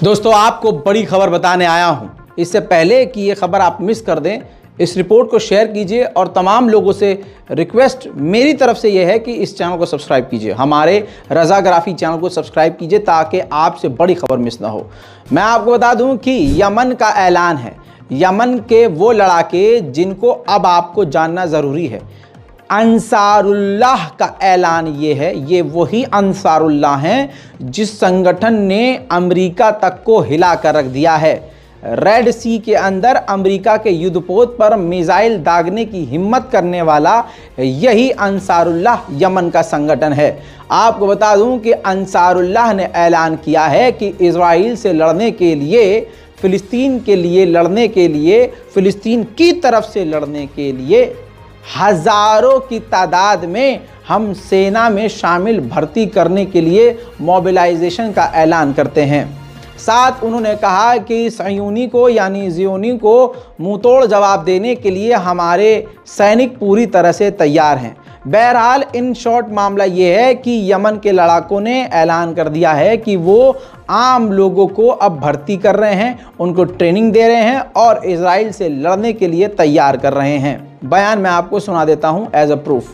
दोस्तों, आपको बड़ी खबर बताने आया हूं। इससे पहले कि ये खबर आप मिस कर दें, इस रिपोर्ट को शेयर कीजिए और तमाम लोगों से रिक्वेस्ट मेरी तरफ से यह है कि इस चैनल को सब्सक्राइब कीजिए, हमारे रज़ाग्राफी चैनल को सब्सक्राइब कीजिए ताकि आपसे बड़ी खबर मिस ना हो। मैं आपको बता दूं कि यमन का ऐलान है, यमन के वो लड़ाके जिनको अब आपको जानना ज़रूरी है। अंसारुल्लाह का ऐलान ये है, ये वही अंसारुल्लाह हैं जिस संगठन ने अमेरिका तक को हिला कर रख दिया है। रेड सी के अंदर अमेरिका के युद्धपोत पर मिसाइल दागने की हिम्मत करने वाला यही अंसारुल्लाह यमन का संगठन है। आपको बता दूं कि अंसारुल्लाह ने ऐलान किया है कि इजराइल से लड़ने के लिए, फ़िलिस्तीन के लिए लड़ने के लिए, फ़िलिस्तीन की तरफ से लड़ने के लिए हज़ारों की तादाद में हम सेना में शामिल भर्ती करने के लिए मोबिलाइजेशन का ऐलान करते हैं। साथ उन्होंने कहा कि सयूनी को यानी ज़ियोनी को मुंहतोड़ जवाब देने के लिए हमारे सैनिक पूरी तरह से तैयार हैं। बहरहाल इन शॉर्ट मामला ये है कि यमन के लड़ाकों ने ऐलान कर दिया है कि वो आम लोगों को अब भर्ती कर रहे हैं, उनको ट्रेनिंग दे रहे हैं और इजराइल से लड़ने के लिए तैयार कर रहे हैं। बयान मैं आपको सुना देता हूं एज अ प्रूफ।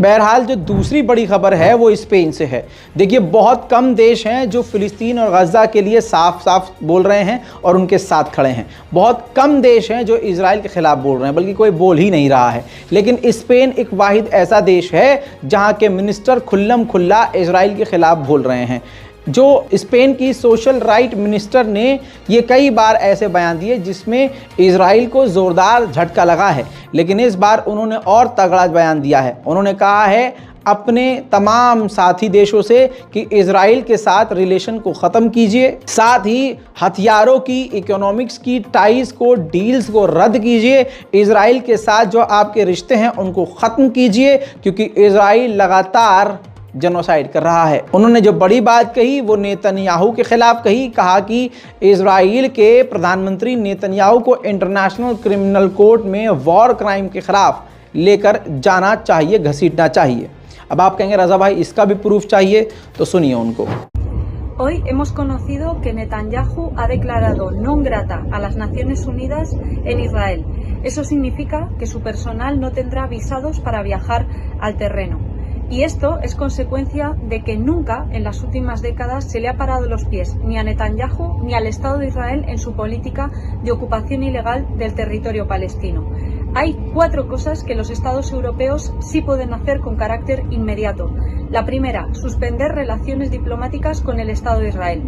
बहरहाल जो दूसरी बड़ी खबर है वो स्पेन से है। देखिए, बहुत कम देश हैं जो फ़िलिस्तीन और गज़ा के लिए साफ साफ बोल रहे हैं और उनके साथ खड़े हैं। बहुत कम देश हैं जो इजराइल के ख़िलाफ़ बोल रहे हैं, बल्कि कोई बोल ही नहीं रहा है। लेकिन स्पेन एक वाहिद ऐसा देश है जहां के मिनिस्टर खुल्लम खुल्ला इजराइल के ख़िलाफ़ बोल रहे हैं। जो स्पेन की सोशल राइट मिनिस्टर ने ये कई बार ऐसे बयान दिए जिसमें इजराइल को ज़ोरदार झटका लगा है, लेकिन इस बार उन्होंने और तगड़ा बयान दिया है। उन्होंने कहा है अपने तमाम साथी देशों से कि इजराइल के साथ रिलेशन को ख़त्म कीजिए, साथ ही हथियारों की, इकोनॉमिक्स की टाइज़ को, डील्स को रद्द कीजिए। इजराइल के साथ जो आपके रिश्ते हैं उनको ख़त्म कीजिए, क्योंकि इजराइल लगातार जेनोसाइड कर रहा है। उन्होंने जो बड़ी बात कही वो नेतन्याहू के खिलाफ कही। कहा कि इजराइल के प्रधानमंत्री नेतन्याहू को इंटरनेशनल क्रिमिनल कोर्ट में वॉर क्राइम के खिलाफ लेकर जाना चाहिए, घसीटना चाहिए। अब आप कहेंगे रज़ा भाई इसका भी प्रूफ चाहिए, तो सुनिए उनको। Hoy hemos conocido que Netanyahu ha declarado non grata a las Naciones Unidas en Israel. Eso significa que su personal no tendrá visados para viajar al terreno. Y esto es consecuencia de que nunca en las últimas décadas se le ha parado los pies ni a Netanyahu ni al Estado de Israel en su política de ocupación ilegal del territorio palestino. Hay 4 cosas que los Estados europeos sí pueden hacer con carácter inmediato. La primera, suspender relaciones diplomáticas con el Estado de Israel.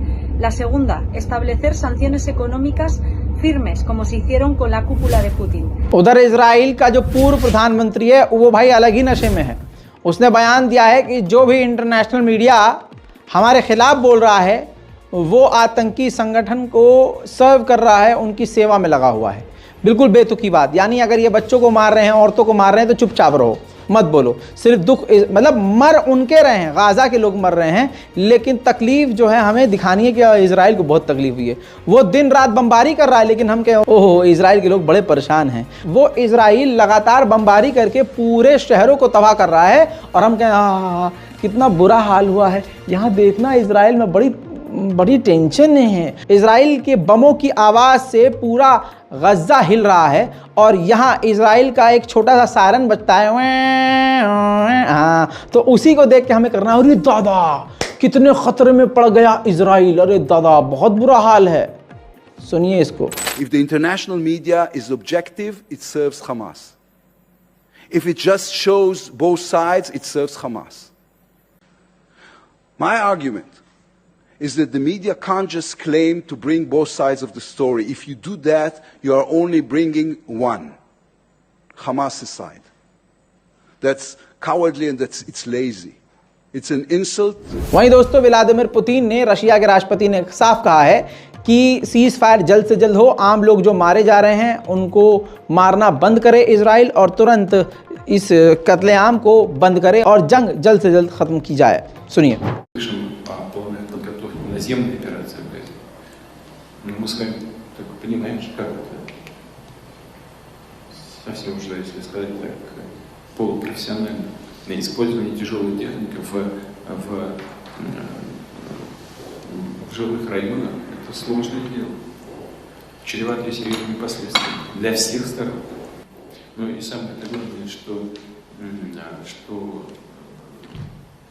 La segunda, establecer sanciones económicas firmes como se hicieron con la cúpula de Putin. उधर Israel का जो पूर्व प्रधानमंत्री है वो भाई अलग ही नशे में है। उसने बयान दिया है कि जो भी इंटरनेशनल मीडिया हमारे ख़िलाफ़ बोल रहा है वो आतंकी संगठन को सर्व कर रहा है, उनकी सेवा में लगा हुआ है। बिल्कुल बेतुकी बात। यानी अगर ये बच्चों को मार रहे हैं, औरतों को मार रहे हैं तो चुपचाप रहो, मत बोलो। सिर्फ दुख, मतलब मर उनके रहे हैं, गाज़ा के लोग मर रहे हैं, लेकिन तकलीफ़ जो है हमें दिखानी है कि इजराइल को बहुत तकलीफ हुई है। वो दिन रात बमबारी कर रहा है, लेकिन हम कहें ओहो इजराइल के लोग बड़े परेशान हैं। वो इजराइल लगातार बमबारी करके पूरे शहरों को तबाह कर रहा है और हम कहें हाँ कितना बुरा हाल हुआ है। यहाँ देखना इजराइल में बड़ी टेंशन है। इजराइल के बमों की आवाज़ से पूरा गज़ा हिल रहा है और यहाँ इजराइल का एक छोटा सा सायरन बजता है, हाँ, तो उसी को देख के हमें करना, अरे दादा कितने खतरे में पड़ गया इजराइल, अरे दादा बहुत बुरा हाल है। सुनिए इसको। If the international media is objective, it serves Hamas. If it just shows both sides, it serves Hamas. My argument is that the media can't just claim to bring both sides of the story. If you do that, you are only bringing one, Hamas' side. That's cowardly and it's lazy. It's an insult. वहीं दोस्तों Vladimir Putin ने, Russia के राष्ट्रपति ने साफ कहा है कि सीज फायर जल्द से जल्द हो, आम लोग जो मारे जा रहे हैं उनको मारना बंद करे इजराइल और तुरंत इस कत्लेआम को बंद करे और जंग जल्द से जल्द खत्म की जाए। सुनिए। Полная подготовка наземной операции в Газе. Но мы с вами только понимаем, как это совсем уже, если сказать так, полупрофессионально на использование тяжелой техники в жилых районах. Это сложное дело, чреватое серьезными последствиями для всех сторон. Ну и самое главное, что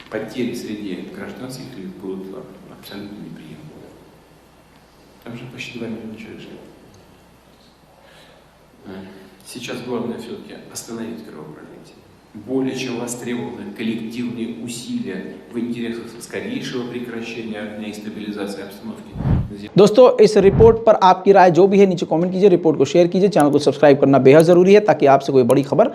потери среди гражданских лиц будут абсолютно неприемлемы. Там же почти 2 миллиона человек живет. Сейчас главное все-таки остановить кровопролитие. Более чем востребованы коллективные усилия в интересах скорейшего прекращения огня и стабилизации обстановки. दोस्तों इस रिपोर्ट पर आपकी राय जो भी है नीचे कमेंट कीजिए, रिपोर्ट को शेयर कीजिए, चैनल को सब्सक्राइब करना बेहद जरूरी है ताकि आपसे कोई बड़ी खबर